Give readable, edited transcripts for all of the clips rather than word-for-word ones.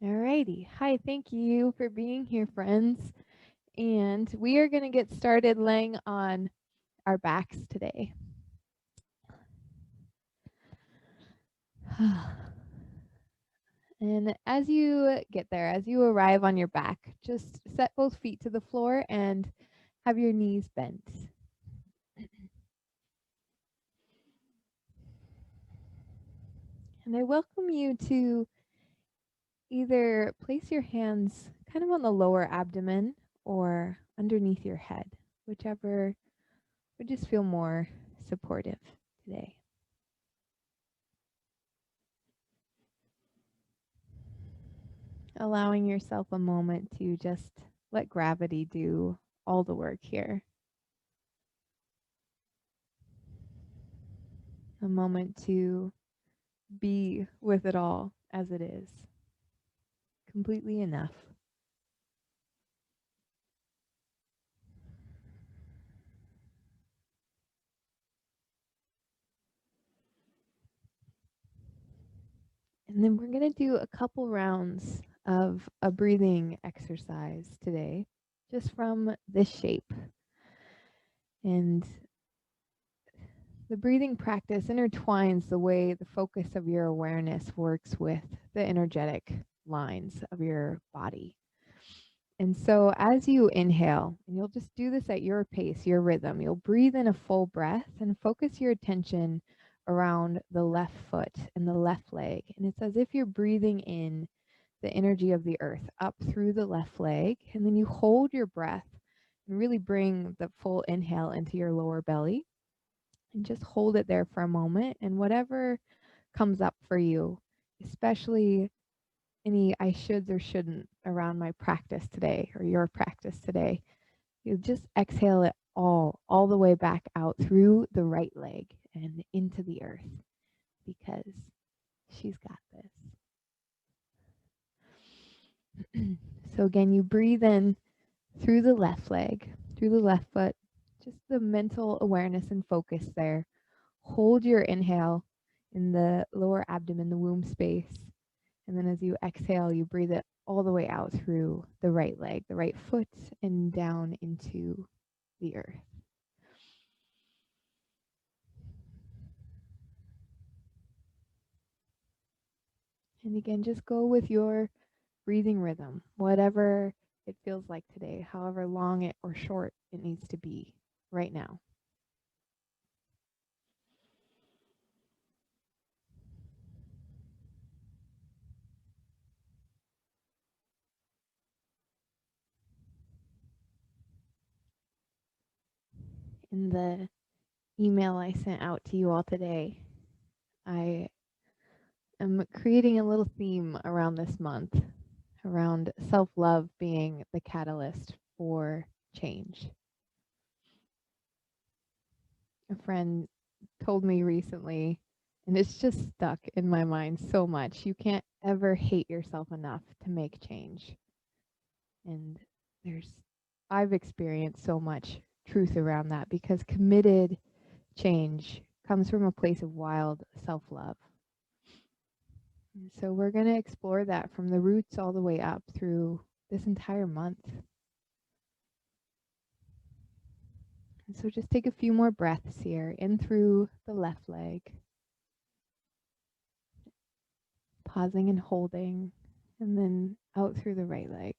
Alrighty. Hi, thank you for being here, friends. And we are going to get started laying on our backs today. And as you get there, as you arrive on your back, just set both feet to the floor and have your knees bent. And I welcome you to either place your hands kind of on the lower abdomen or underneath your head, whichever would just feel more supportive today. Allowing yourself a moment to just let gravity do all the work here. A moment to be with it all as it is. Completely enough. And then we're going to do a couple rounds of a breathing exercise today, just from this shape. And the breathing practice intertwines the way the focus of your awareness works with the energetic lines of your body. And so as you inhale, and you'll just do this at your pace, your rhythm, you'll breathe in a full breath and focus your attention around the left foot and the left leg. And it's as if you're breathing in the energy of the earth up through the left leg. And then you hold your breath and really bring the full inhale into your lower belly and just hold it there for a moment. And whatever comes up for you, especially any I shoulds or shouldn't around my practice today or your practice today, you just exhale it all the way back out through the right leg and into the earth because she's got this. So again, you breathe in through the left leg, through the left foot, just the mental awareness and focus there. Hold your inhale in the lower abdomen, the womb space. And then as you exhale, you breathe it all the way out through the right leg, the right foot, and down into the earth. And again, just go with your breathing rhythm, whatever it feels like today, however long it or short it needs to be right now. In the email I sent out to you all today, I am creating a little theme around this month around self-love being the catalyst for change. A friend told me recently, and it's just stuck in my mind so much. You can't ever hate yourself enough to make change. And I've experienced so much truth around that because committed change comes from a place of wild self love. So we're going to explore that from the roots all the way up through this entire month. And so just take a few more breaths here in through the left leg, pausing and holding, and then out through the right leg.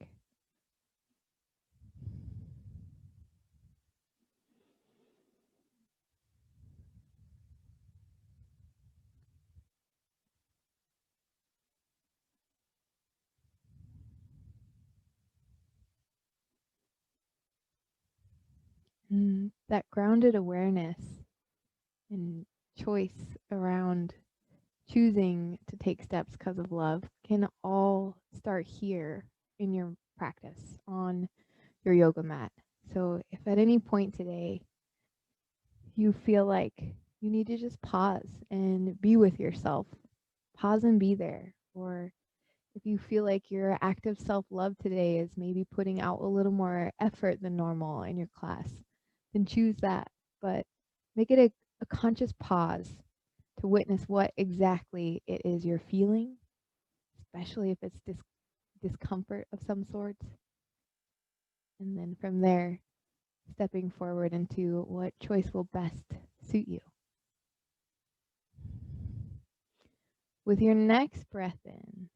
And that grounded awareness and choice around choosing to take steps because of love can all start here in your practice on your yoga mat. So if at any point today you feel like you need to just pause and be with yourself, pause and be there. Or if you feel like your active self love today is maybe putting out a little more effort than normal in your class, then choose that. But make it a conscious pause to witness what exactly it is you're feeling, especially if it's discomfort of some sort. And then from there, stepping forward into what choice will best suit you. With your next breath in,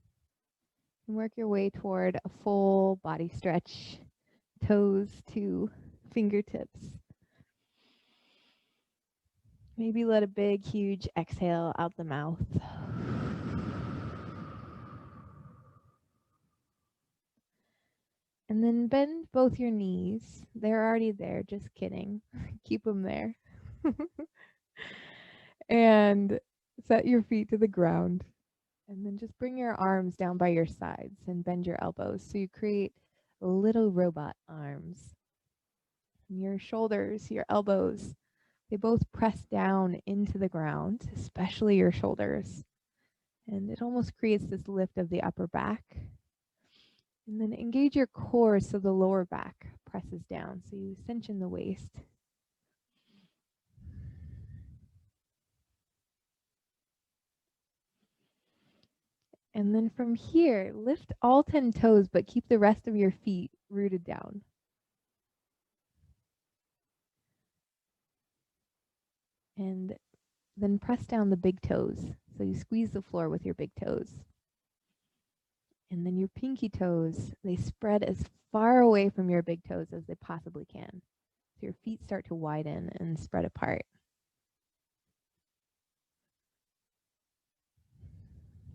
work your way toward a full body stretch, toes to fingertips. Maybe let a big, huge exhale out the mouth. And then bend both your knees. They're already there, just kidding. Keep them there. And set your feet to the ground. And then just bring your arms down by your sides and bend your elbows so you create little robot arms. And your shoulders, your elbows, they both press down into the ground, especially your shoulders. And it almost creates this lift of the upper back. And then engage your core so the lower back presses down. So you cinch in the waist. And then from here, lift all 10 toes, but keep the rest of your feet rooted down. And then press down the big toes. So you squeeze the floor with your big toes. And then your pinky toes, they spread as far away from your big toes as they possibly can. So your feet start to widen and spread apart.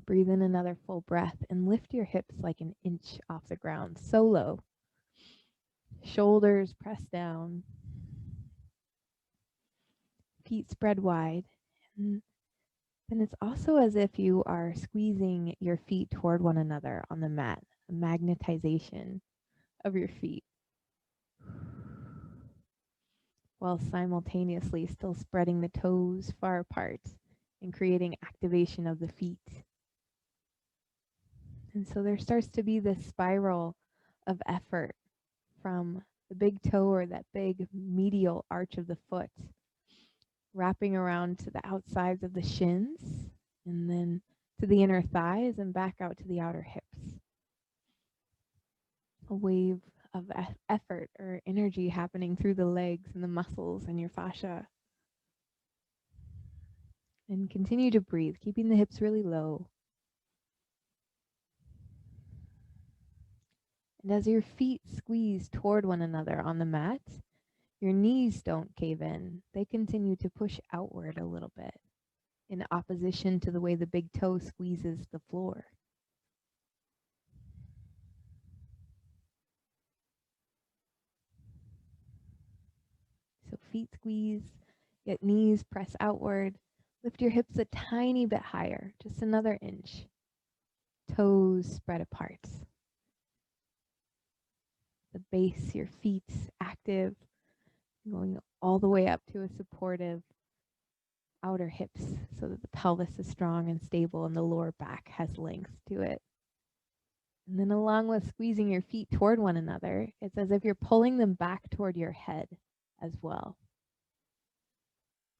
Breathe in another full breath and lift your hips like an inch off the ground, so low. Shoulders press down. Feet spread wide. And then it's also as if you are squeezing your feet toward one another on the mat, a magnetization of your feet, while simultaneously still spreading the toes far apart and creating activation of the feet. And so there starts to be this spiral of effort from the big toe or that big medial arch of the foot, wrapping around to the outsides of the shins, and then to the inner thighs and back out to the outer hips. A wave of effort or energy happening through the legs and the muscles and your fascia. And continue to breathe, keeping the hips really low. And as your feet squeeze toward one another on the mat, your knees don't cave in. They continue to push outward a little bit in opposition to the way the big toe squeezes the floor. So feet squeeze, yet knees press outward. Lift your hips a tiny bit higher, just another inch. Toes spread apart. The base, your feet active, going all the way up to a supportive outer hips so that the pelvis is strong and stable and the lower back has length to it. And then along with squeezing your feet toward one another, it's as if you're pulling them back toward your head as well.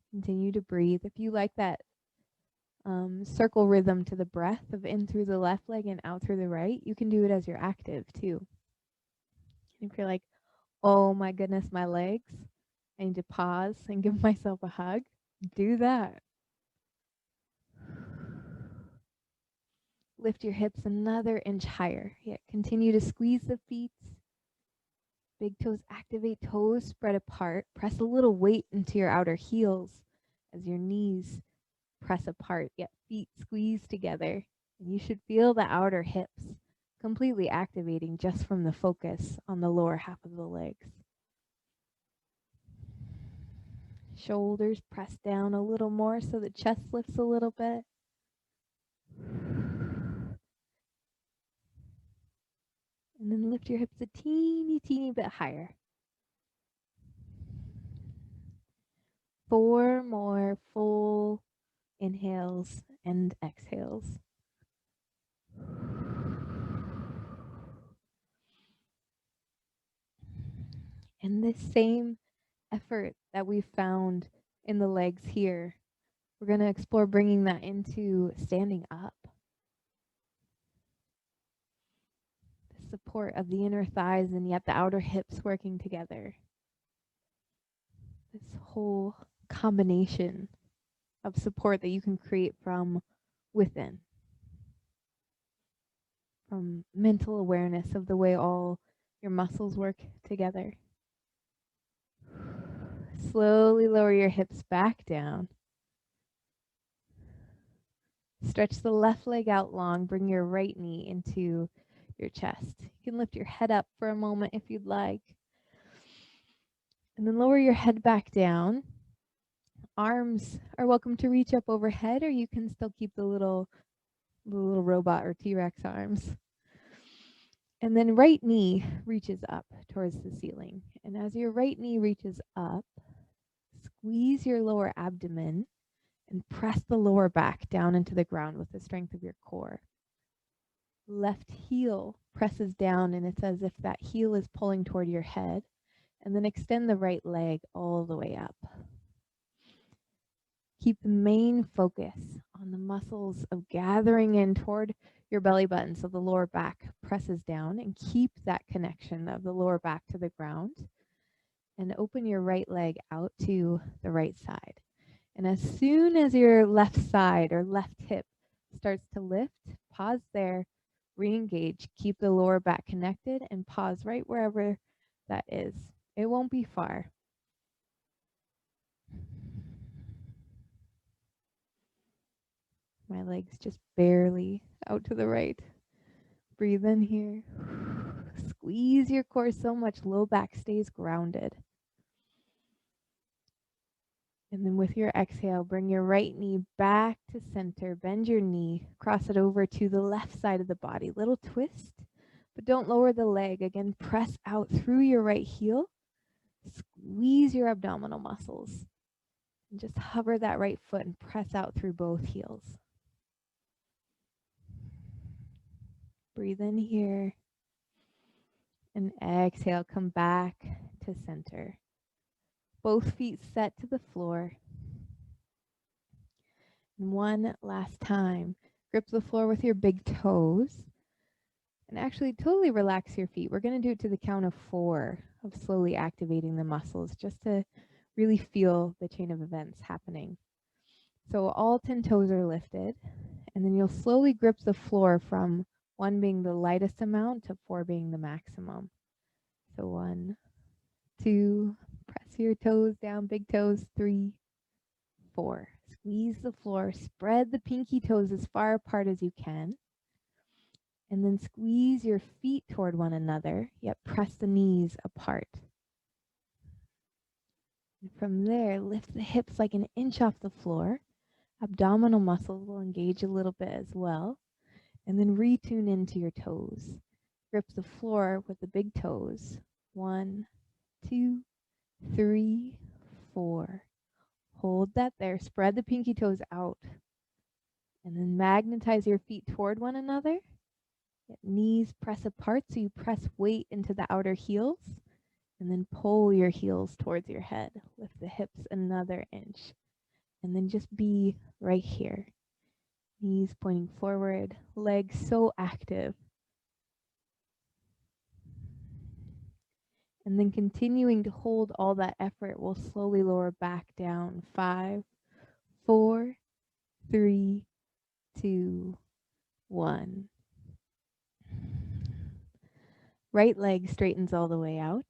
Continue to breathe. If you like that circle rhythm to the breath of in through the left leg and out through the right, you can do it as you're active too. And if you're like, oh my goodness, my legs, I need to pause and give myself a hug, do that. Lift your hips another inch higher. Yet continue to squeeze the feet. Big toes activate, toes spread apart. Press a little weight into your outer heels as your knees press apart, yet feet squeeze together. And you should feel the outer hips completely activating just from the focus on the lower half of the legs. Shoulders press down a little more so the chest lifts a little bit. And then lift your hips a teeny bit higher. 4 more full inhales and exhales. And this same effort that we found in the legs here, we're going to explore bringing that into standing up. support of the inner thighs and yet the outer hips working together. This whole combination of support that you can create from within, from mental awareness of the way all your muscles work together. Slowly lower your hips back down. Stretch the left leg out long. Bring your right knee into your chest. You can lift your head up for a moment if you'd like. And then lower your head back down. Arms are welcome to reach up overhead, or you can still keep the little robot or T-Rex arms. And then right knee reaches up towards the ceiling. And as your right knee reaches up, squeeze your lower abdomen and press the lower back down into the ground with the strength of your core. Left heel presses down, and it's as if that heel is pulling toward your head. And then extend the right leg all the way up. Keep the main focus on the muscles of gathering in toward your belly button so the lower back presses down, and keep that connection of the lower back to the ground. And open your right leg out to the right side. And as soon as your left side or left hip starts to lift, pause there, re-engage, keep the lower back connected, and pause right wherever that is. It won't be far. My legs just barely out to the right. Breathe in here. Squeeze your core so much low back stays grounded. And then with your exhale, bring your right knee back to center. Bend your knee, cross it over to the left side of the body. Little twist, but don't lower the leg. Again, press out through your right heel. Squeeze your abdominal muscles. And just hover that right foot and press out through both heels. Breathe in here. And exhale, come back to center. Both feet set to the floor. And one last time, grip the floor with your big toes. And actually totally relax your feet. We're going to do it to the count of 4 of slowly activating the muscles just to really feel the chain of events happening. So all 10 toes are lifted. And then you'll slowly grip the floor from 1 being the lightest amount to 4 being the maximum. So 1, 2, press your toes down, big toes, 3, 4. Squeeze the floor, spread the pinky toes as far apart as you can. And then squeeze your feet toward one another, yet press the knees apart. And from there, lift the hips like an inch off the floor. Abdominal muscles will engage a little bit as well. And then retune into your toes. Grip the floor with the big toes. 1, 2, 3, 4. Hold that there. Spread the pinky toes out. And then magnetize your feet toward one another. Knees press apart, so you press weight into the outer heels. And then pull your heels towards your head. Lift the hips another inch. And then just be right here. Knees pointing forward, legs so active. And then continuing to hold all that effort, we'll slowly lower back down. 5, 4, 3, 2, 1. Right leg straightens all the way out.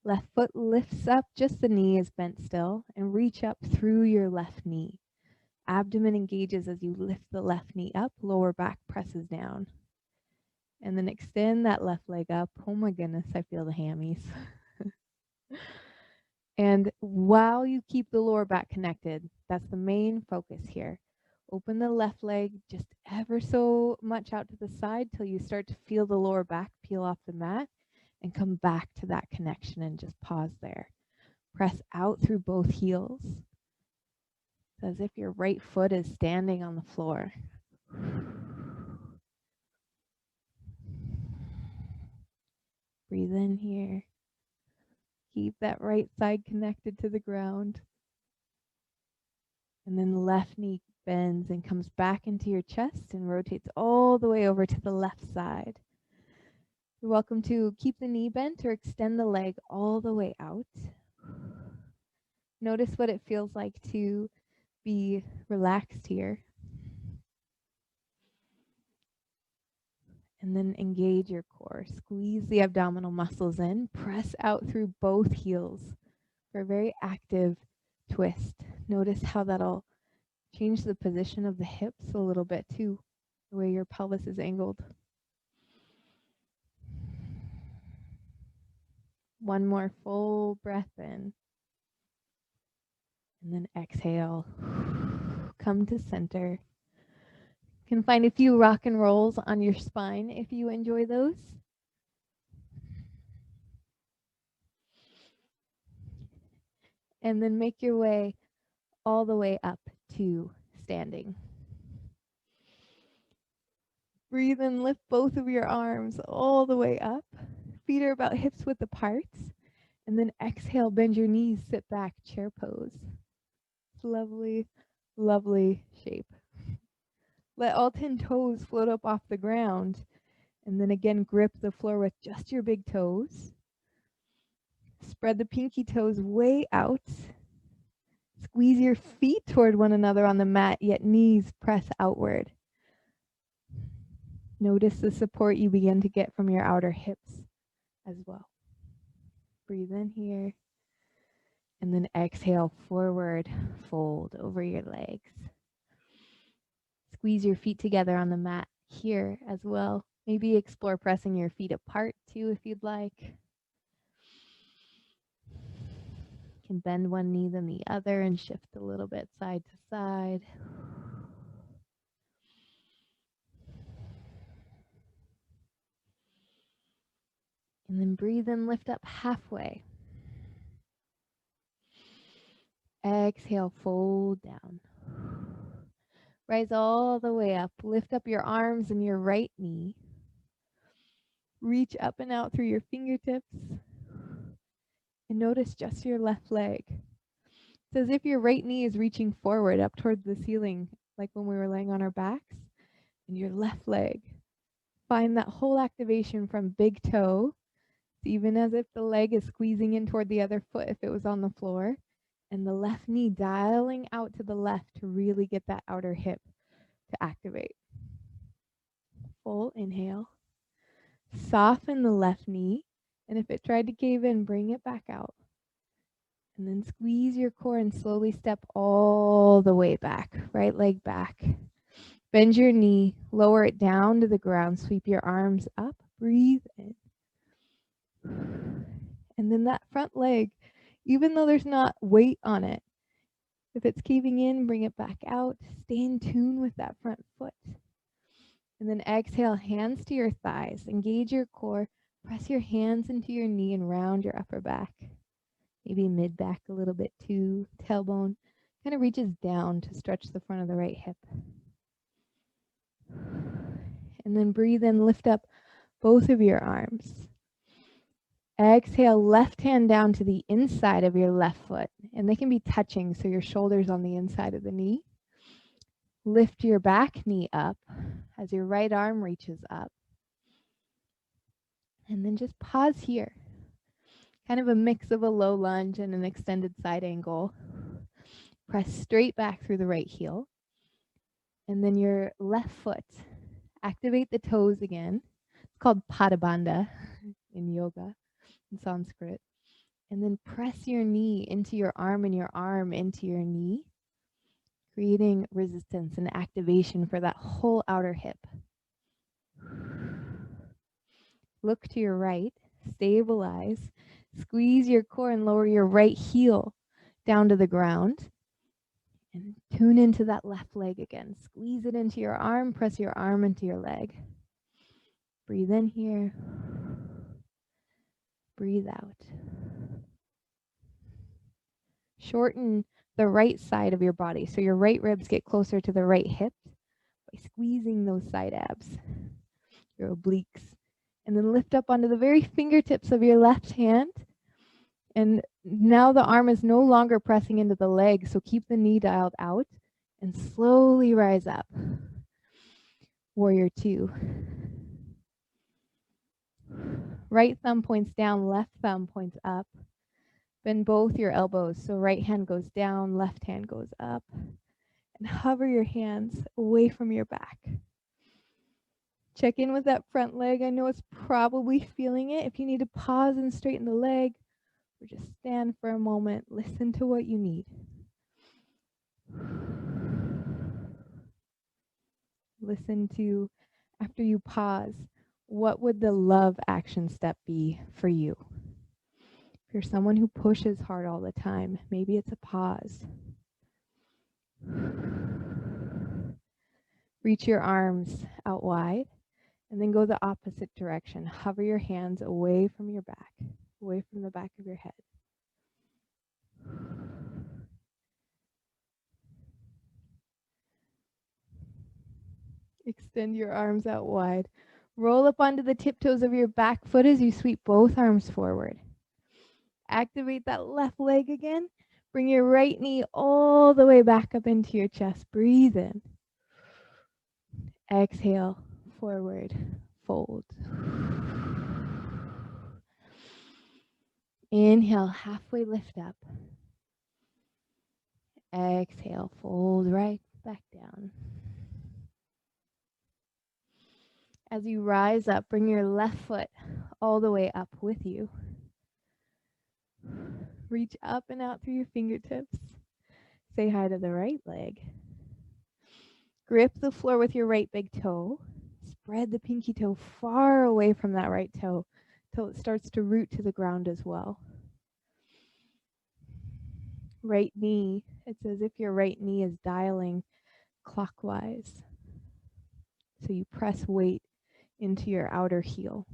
Left foot lifts up, just the knee is bent still, and reach up through your left knee. Abdomen engages as you lift the left knee up, lower back presses down. And then extend that left leg up. Oh my goodness, I feel the hammies. And while you keep the lower back connected, that's the main focus here. Open the left leg just ever so much out to the side till you start to feel the lower back peel off the mat, and come back to that connection and just pause there. Press out through both heels. It's as if your right foot is standing on the floor. Breathe in here. Keep that right side connected to the ground. And then the left knee bends and comes back into your chest and rotates all the way over to the left side. You're welcome to keep the knee bent or extend the leg all the way out. Notice what it feels like to be relaxed here. And then engage your core. Squeeze the abdominal muscles in. Press out through both heels for a very active twist. Notice how that'll change the position of the hips a little bit too, the way your pelvis is angled. One more full breath in. And then exhale. Come to center. You can find a few rock and rolls on your spine if you enjoy those. And then make your way all the way up to standing. Breathe and lift both of your arms all the way up. Feet are about hips width apart. And then exhale, bend your knees, sit back, chair pose. Lovely, lovely shape. Let all 10 toes float up off the ground. And then again, grip the floor with just your big toes. Spread the pinky toes way out. Squeeze your feet toward one another on the mat, yet knees press outward. Notice the support you begin to get from your outer hips as well. Breathe in here. And then exhale, forward, fold over your legs. Squeeze your feet together on the mat here as well. Maybe explore pressing your feet apart too if you'd like. You can bend one knee then the other and shift a little bit side to side. And then breathe in, lift up halfway. Exhale, fold down. Rise all the way up. Lift up your arms and your right knee. Reach up and out through your fingertips. And notice just your left leg. It's as if your right knee is reaching forward up towards the ceiling, like when we were laying on our backs. And your left leg. Find that whole activation from big toe, even as if the leg is squeezing in toward the other foot if it was on the floor. And the left knee dialing out to the left to really get that outer hip to activate. Full inhale. Soften the left knee. And if it tried to cave in, bring it back out. And then squeeze your core and slowly step all the way back. Right leg back. Bend your knee. Lower it down to the ground. Sweep your arms up. Breathe in. And then that front leg, even though there's not weight on it, if it's caving in, bring it back out. Stay in tune with that front foot. And then exhale, hands to your thighs. Engage your core. Press your hands into your knee and round your upper back. Maybe mid-back a little bit too. Tailbone kind of reaches down to stretch the front of the right hip. And then breathe in, lift up both of your arms. Exhale, left hand down to the inside of your left foot. And they can be touching, so your shoulder's on the inside of the knee. Lift your back knee up as your right arm reaches up. And then just pause here. Kind of a mix of a low lunge and an extended side angle. Press straight back through the right heel. And then your left foot. Activate the toes again. It's called Padabandha in yoga, in Sanskrit. And then press your knee into your arm and your arm into your knee, creating resistance and activation for that whole outer hip. Look to your right, stabilize, squeeze your core and lower your right heel down to the ground. And tune into that left leg again. Squeeze it into your arm, press your arm into your leg. Breathe in here. Breathe out. Shorten the right side of your body so your right ribs get closer to the right hip by squeezing those side abs, your obliques. And then lift up onto the very fingertips of your left hand. And now the arm is no longer pressing into the leg, so keep the knee dialed out and slowly rise up. Warrior two. Right thumb points down, left thumb points up. Bend both your elbows, so right hand goes down, left hand goes up. And hover your hands away from your back. Check in with that front leg. I know it's probably feeling it. If you need to pause and straighten the leg, or just stand for a moment, listen to what you need. Listen to, after you pause, what would the love action step be for you? If you're someone who pushes hard all the time, maybe it's a pause. Reach your arms out wide and then go the opposite direction. Hover your hands away from your back, away from the back of your head. Extend your arms out wide. Roll up onto the tiptoes of your back foot as you sweep both arms forward. Activate that left leg again. Bring your right knee all the way back up into your chest. Breathe in. Exhale, forward, fold. Inhale, halfway lift up. Exhale, fold right back down. As you rise up, bring your left foot all the way up with you. Reach up and out through your fingertips. Say hi to the right leg. Grip the floor with your right big toe. Spread the pinky toe far away from that right toe till it starts to root to the ground as well. Right knee, it's as if your right knee is dialing clockwise. So you press weight into your outer heel.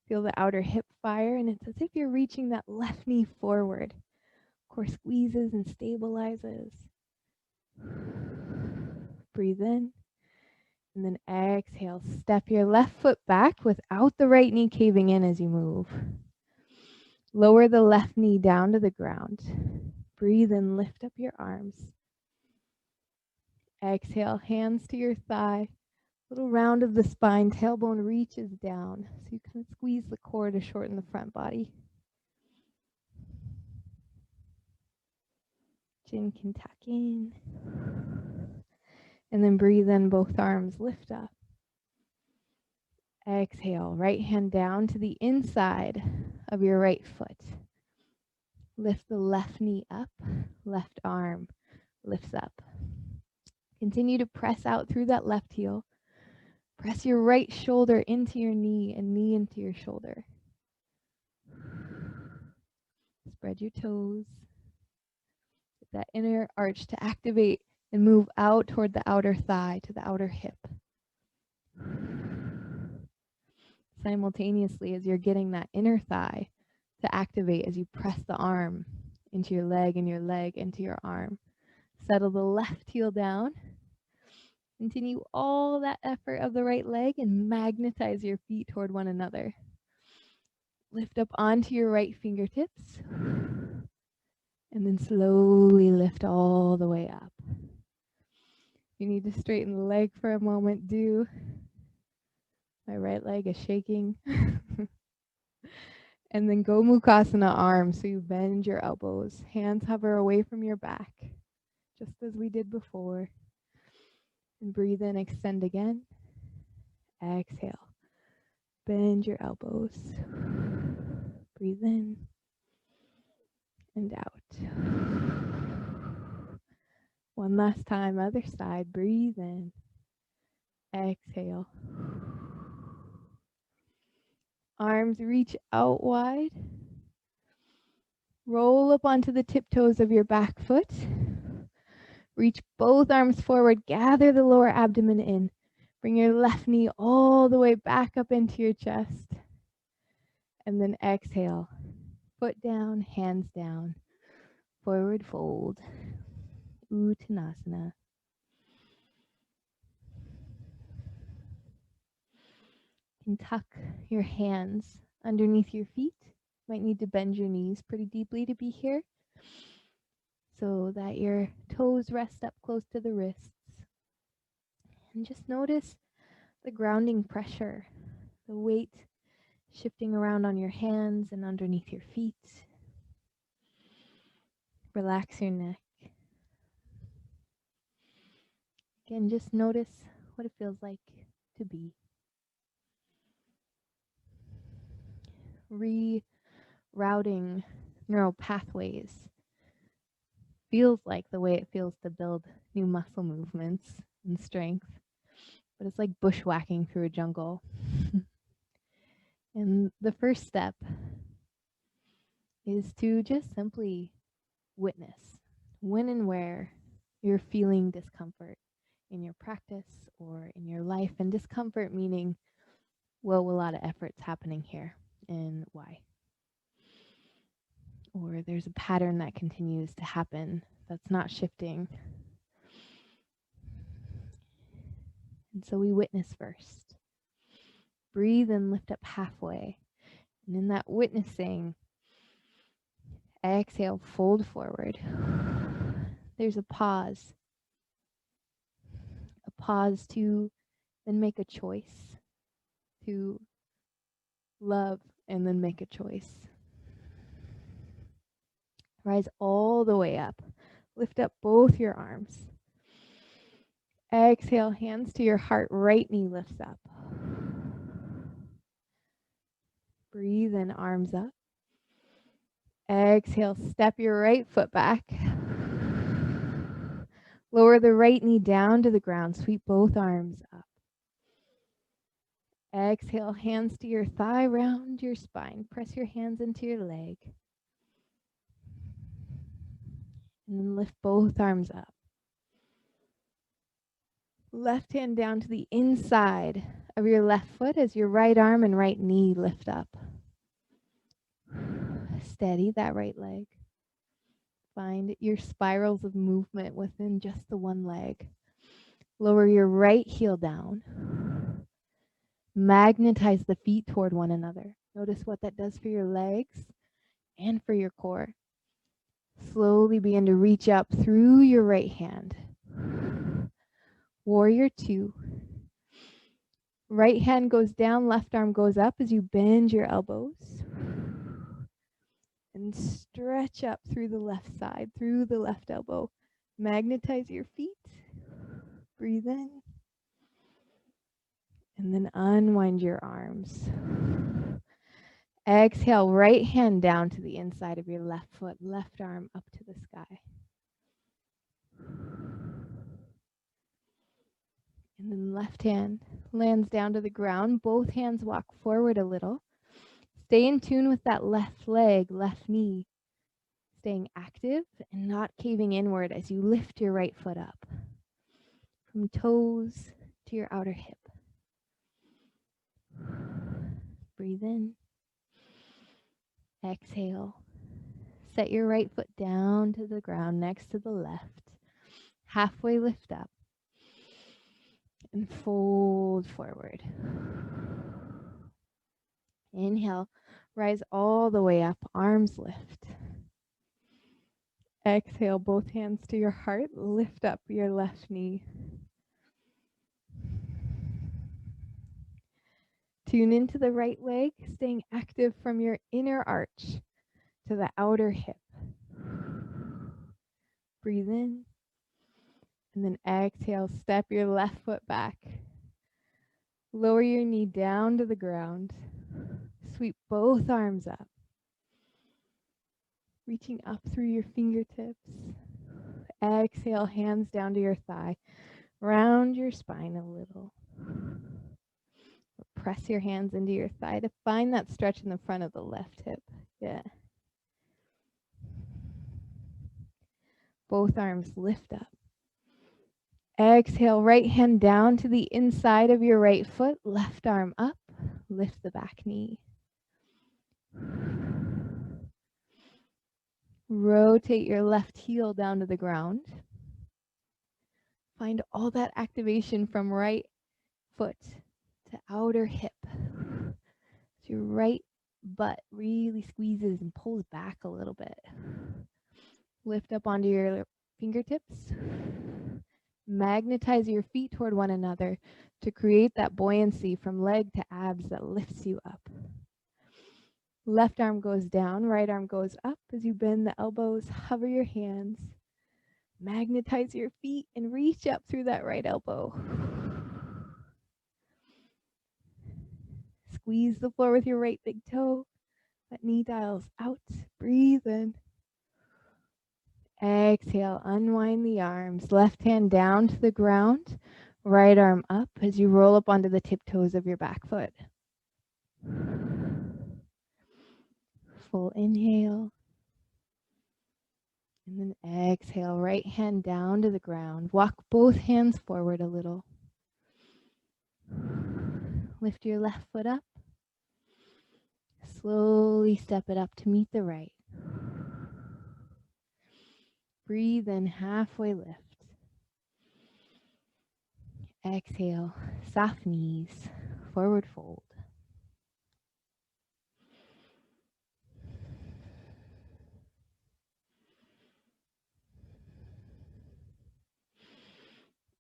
Feel the outer hip fire, and it's as if you're reaching that left knee forward. Core squeezes and stabilizes. Breathe in, and then exhale. Step your left foot back without the right knee caving in as you move. Lower the left knee down to the ground. Breathe and lift up your arms. Exhale, hands to your thigh. Little round of the spine, tailbone reaches down. So you can squeeze the core to shorten the front body. Chin can tuck in. And then breathe in, both arms lift up. Exhale, right hand down to the inside of your right foot. Lift the left knee up, left arm lifts up. Continue to press out through that left heel. Press your right shoulder into your knee and knee into your shoulder. Spread your toes. Get that inner arch to activate and move out toward the outer thigh to the outer hip. Simultaneously, as you're getting that inner thigh to activate as you press the arm into your leg and your leg into your arm. Settle the left heel down. Continue all that effort of the right leg and magnetize your feet toward one another. Lift up onto your right fingertips. And then slowly lift all the way up. If you need to straighten the leg for a moment, do. My right leg is shaking. And then Gomukhasana arms, so you bend your elbows. Hands hover away from your back, just as we did before. And breathe in, extend again. Exhale. Bend your elbows. Breathe in and out. One last time, other side. Breathe in. Exhale. Arms reach out wide. Roll up onto the tiptoes of your back foot. Reach both arms forward. Gather the lower abdomen in. Bring your left knee all the way back up into your chest. And then exhale. Foot down, hands down. Forward fold. Uttanasana. You can tuck your hands underneath your feet. Might need to bend your knees pretty deeply to be here, so that your toes rest up close to the wrists. And just notice the grounding pressure, the weight Shifting around on your hands and underneath your feet. Relax your neck. Again, just notice what it feels like to be. Rerouting neural pathways feels like the way it feels to build new muscle movements and strength, but it's like bushwhacking through a jungle. And the first step is to just simply witness when and where you're feeling discomfort in your practice or in your life. And discomfort meaning, well, a lot of effort's happening here and why. Or there's a pattern that continues to happen that's not shifting. And so we witness first. Breathe and lift up halfway. And in that witnessing, exhale, fold forward. There's a pause to then make a choice, to love and then make a choice. Rise all the way up. Lift up both your arms. Exhale, hands to your heart, right knee lifts up. Breathe in, arms up. Exhale, step your right foot back. Lower the right knee down to the ground, sweep both arms up. Exhale, hands to your thigh, round your spine. Press your hands into your leg. And then lift both arms up. Left hand down to the inside of your left foot as your right arm and right knee lift up. Steady that right leg. Find your spirals of movement within just the one leg. Lower your right heel down. Magnetize the feet toward one another. Notice what that does for your legs and for your core. Slowly begin to reach up through your right hand. Warrior 2. Right hand goes down, left arm goes up as you bend your elbows. And stretch up through the left side, through the left elbow. Magnetize your feet. Breathe in. And then unwind your arms. Exhale, right hand down to the inside of your left foot, left arm up to the sky. And then left hand lands down to the ground. Both hands walk forward a little. Stay in tune with that left leg, left knee. Staying active and not caving inward as you lift your right foot up. From toes to your outer hip. Breathe in. Exhale. Set your right foot down to the ground next to the left. Halfway lift up. And fold forward. Inhale. Rise all the way up. Arms lift. Exhale. Both hands to your heart. Lift up your left knee. Tune into the right leg, staying active from your inner arch to the outer hip. Breathe in. And then exhale, step your left foot back. Lower your knee down to the ground. Sweep both arms up. Reaching up through your fingertips. Exhale, hands down to your thigh. Round your spine a little. Press your hands into your thigh to find that stretch in the front of the left hip. Yeah. Both arms lift up. Exhale, right hand down to the inside of your right foot, left arm up, lift the back knee. Rotate your left heel down to the ground. Find all that activation from right foot to outer hip. So your right butt really squeezes and pulls back a little bit. Lift up onto your fingertips. Magnetize your feet toward one another to create that buoyancy from leg to abs that lifts you up. Left arm goes down, right arm goes up. As you bend the elbows, hover your hands. Magnetize your feet and reach up through that right elbow. Squeeze the floor with your right big toe. That knee dials out. Breathe in. Exhale, unwind the arms. Left hand down to the ground. Right arm up as you roll up onto the tiptoes of your back foot. Full inhale. And then exhale, right hand down to the ground. Walk both hands forward a little. Lift your left foot up. Slowly step it up to meet the right. Breathe in, halfway lift. Exhale, soft knees, forward fold.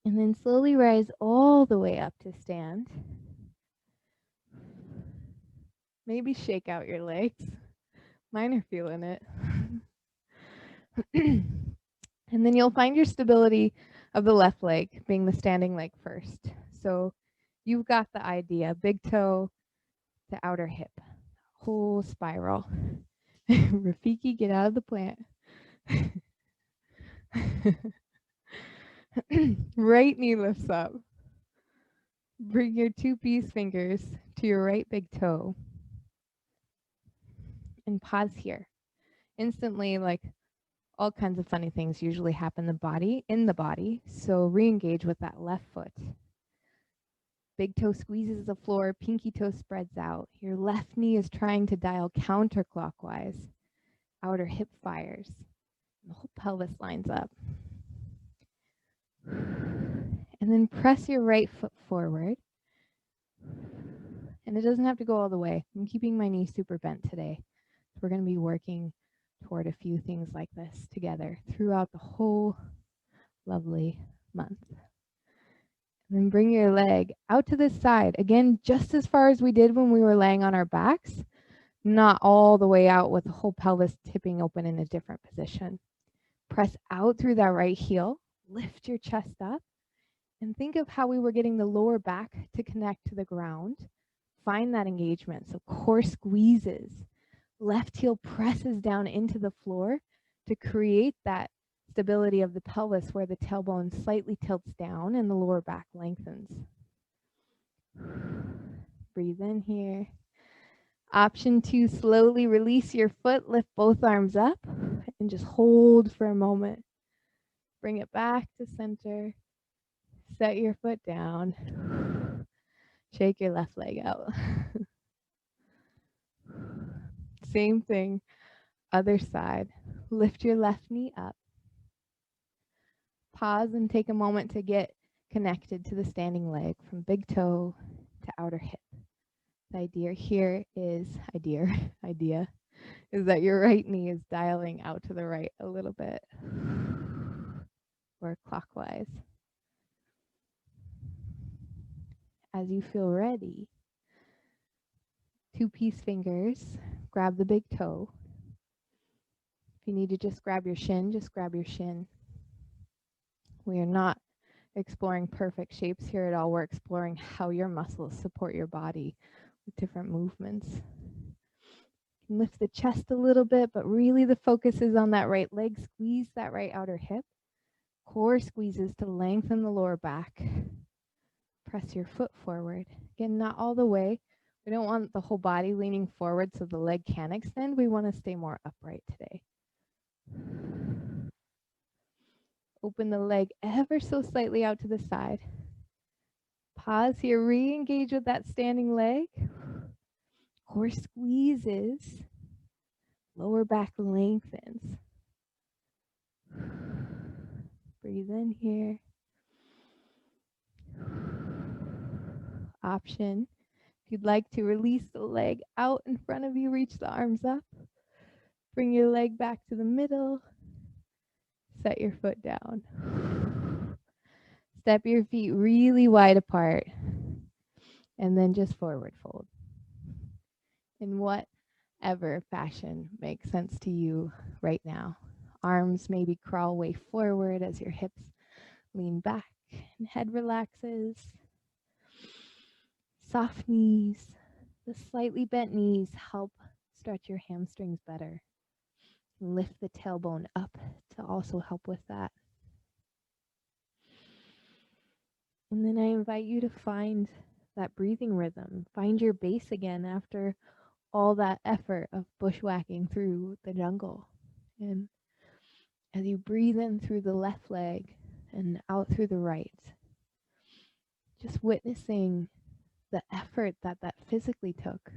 And then slowly rise all the way up to stand. Maybe shake out your legs. Mine are feeling it. And then you'll find your stability of the left leg being the standing leg first. So you've got the idea. Big toe to outer hip. Whole spiral. Rafiki, get out of the plant. Right knee lifts up. Bring your 2-piece fingers to your right big toe. And pause here. Instantly, like all kinds of funny things usually happen in the body. So re-engage with that left foot. Big toe squeezes the floor, pinky toe spreads out. Your left knee is trying to dial counterclockwise. Outer hip fires. The whole pelvis lines up. And then press your right foot forward. And it doesn't have to go all the way. I'm keeping my knee super bent today. So we're going to be working toward a few things like this together throughout the whole lovely month. And then bring your leg out to this side. Again, just as far as we did when we were laying on our backs, not all the way out with the whole pelvis tipping open in a different position. Press out through that right heel, lift your chest up, and think of how we were getting the lower back to connect to the ground. Find that engagement. So core squeezes. Left heel presses down into the floor to create that stability of the pelvis where the tailbone slightly tilts down and the lower back lengthens. Breathe in here. Option 2, slowly release your foot, lift both arms up, and just hold for a moment. Bring it back to center. Set your foot down. Shake your left leg out. Same thing, other side. Lift your left knee up. Pause and take a moment to get connected to the standing leg from big toe to outer hip. The idea here is, idea is that your right knee is dialing out to the right a little bit, or clockwise. As you feel ready, 2-piece fingers, grab the big toe. If you need to just grab your shin, just grab your shin. We are not exploring perfect shapes here at all. We're exploring how your muscles support your body with different movements. You can lift the chest a little bit, but really the focus is on that right leg. Squeeze that right outer hip. Core squeezes to lengthen the lower back. Press your foot forward. Again, not all the way. We don't want the whole body leaning forward so the leg can extend. We want to stay more upright today. Open the leg ever so slightly out to the side. Pause here, re-engage with that standing leg. Core squeezes, lower back lengthens. Breathe in here. Option, if you'd like to release the leg out in front of you, reach the arms up. Bring your leg back to the middle. Set your foot down. Step your feet really wide apart. And then just forward fold. And what ever fashion makes sense to you right now. Arms maybe crawl way forward as your hips lean back and head relaxes. Soft knees. The slightly bent knees help stretch your hamstrings better. Lift the tailbone up to also help with that. And then I invite you to find that breathing rhythm. Find your base again after all that effort of bushwhacking through the jungle. And as you breathe in through the left leg and out through the right, just witnessing the effort that that physically took.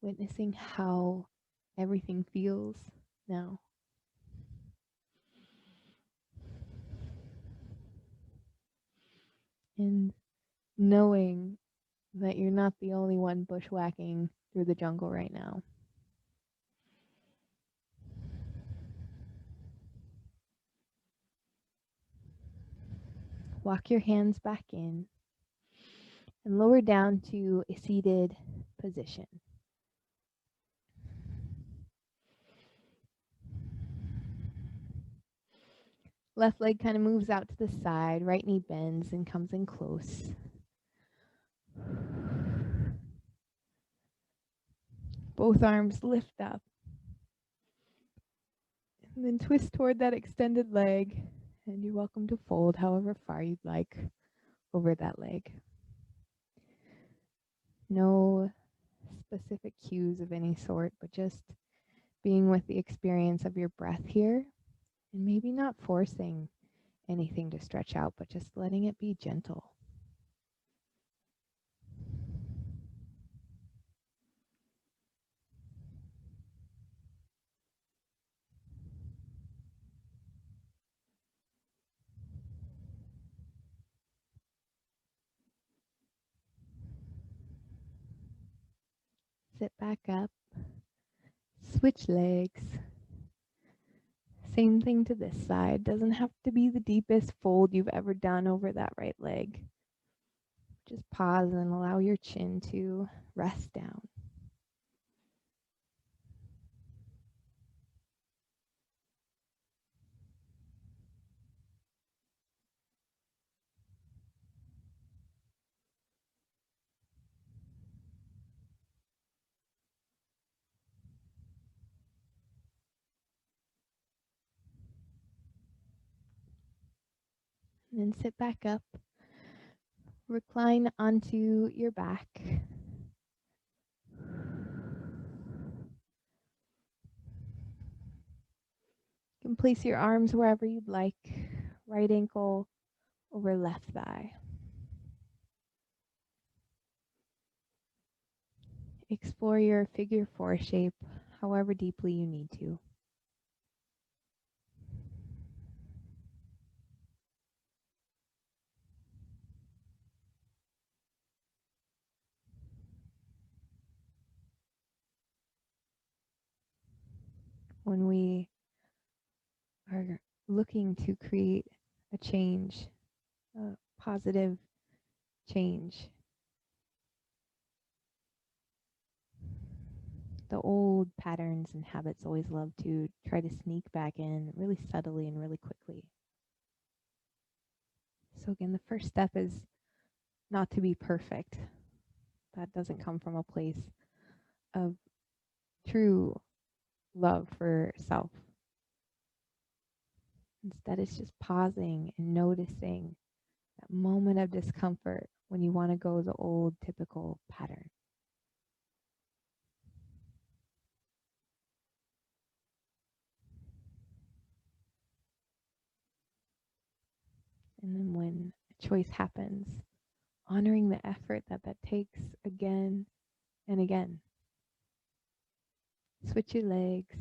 Witnessing how everything feels now. And knowing that you're not the only one bushwhacking through the jungle right now. Walk your hands back in and lower down to a seated position. Left leg kind of moves out to the side, right knee bends and comes in close. Both arms lift up. And then twist toward that extended leg, and you're welcome to fold however far you'd like over that leg. No specific cues of any sort, but just being with the experience of your breath here, and maybe not forcing anything to stretch out, but just letting it be gentle. Sit back up, switch legs. Same thing to this side. Doesn't have to be the deepest fold you've ever done over that right leg. Just pause and allow your chin to rest down. And then sit back up. Recline onto your back. You can place your arms wherever you'd like, right ankle over left thigh. Explore your figure four shape however deeply you need to. When we are looking to create a change, a positive change, the old patterns and habits always love to try to sneak back in really subtly and really quickly. So again, the first step is not to be perfect. That doesn't come from a place of true love for self. Instead, it's just pausing and noticing that moment of discomfort when you want to go the old typical pattern. And then when a choice happens, honoring the effort that that takes again and again. Switch your legs.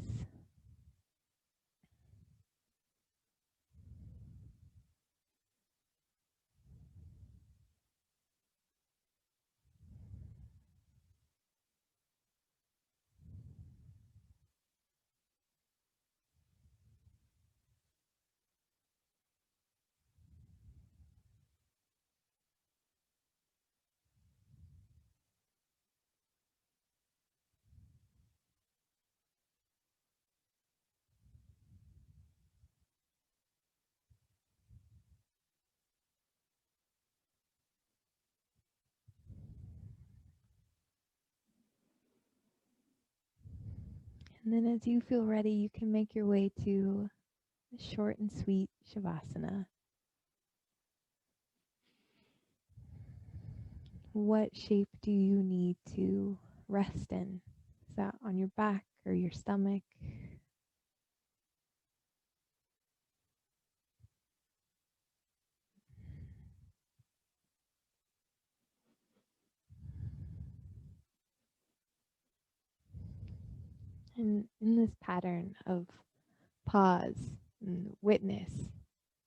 And then as you feel ready, you can make your way to a short and sweet Shavasana. What shape do you need to rest in? Is that on your back or your stomach? And in this pattern of pause and witness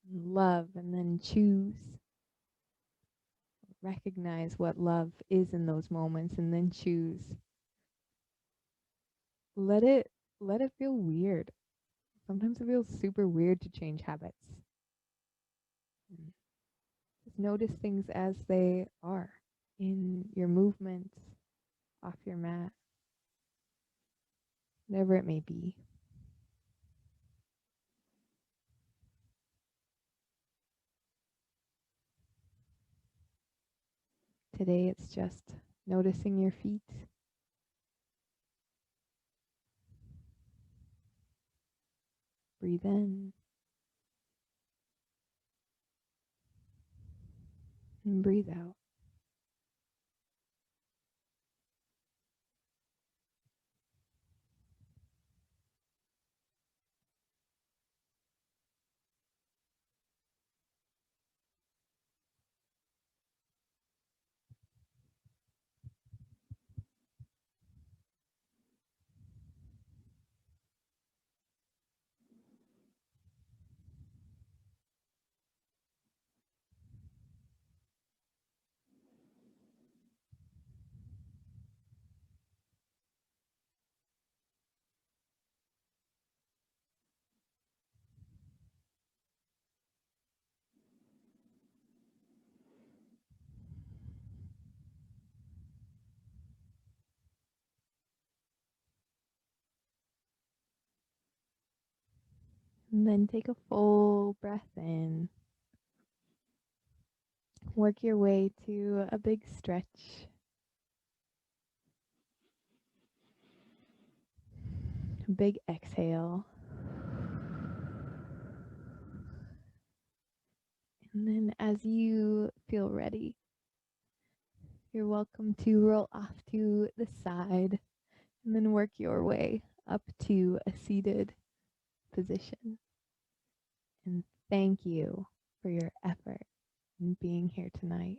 and love, and then choose, recognize what love is in those moments, and then choose. Let it feel weird. Sometimes it feels super weird to change habits. Just notice things as they are in your movements, off your mat, whatever it may be. Today it's just noticing your feet. Breathe in and breathe out. And then take a full breath in. Work your way to a big stretch. A big exhale. And then as you feel ready, you're welcome to roll off to the side and then work your way up to a seated position. And thank you for your effort in being here tonight.